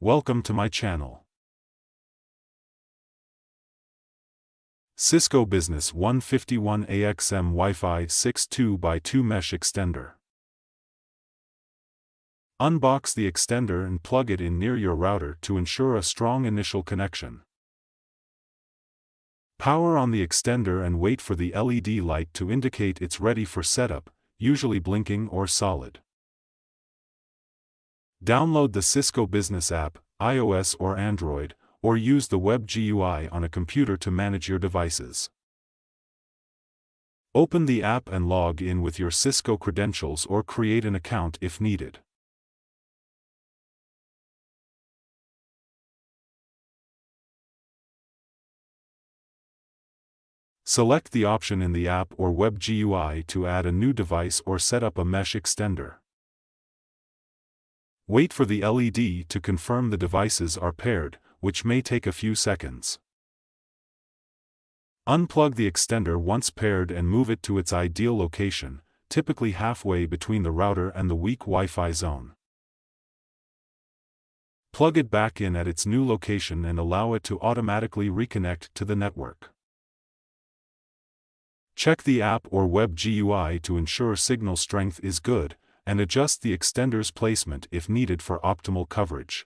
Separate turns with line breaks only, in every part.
Welcome to my channel. Cisco Business 151 AXM Wi-Fi 6.2x2 Mesh Extender. Unbox the extender and plug it in near your router to ensure a strong initial connection. Power on the extender and wait for the LED light to indicate it's ready for setup, usually blinking or solid. Download the Cisco Business app, iOS or Android, or use the web GUI on a computer to manage your devices. Open the app and log in with your Cisco credentials or create an account if needed. Select the option in the app or web GUI to add a new device or set up a mesh extender. Wait for the LED to confirm the devices are paired, which may take a few seconds. Unplug the extender once paired and move it to its ideal location, typically halfway between the router and the weak Wi-Fi zone. Plug it back in at its new location and allow it to automatically reconnect to the network. Check the app or web GUI to ensure signal strength is good, and adjust the extender's placement if needed for optimal coverage.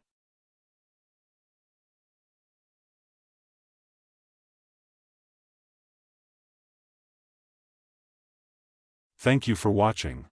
Thank you for watching.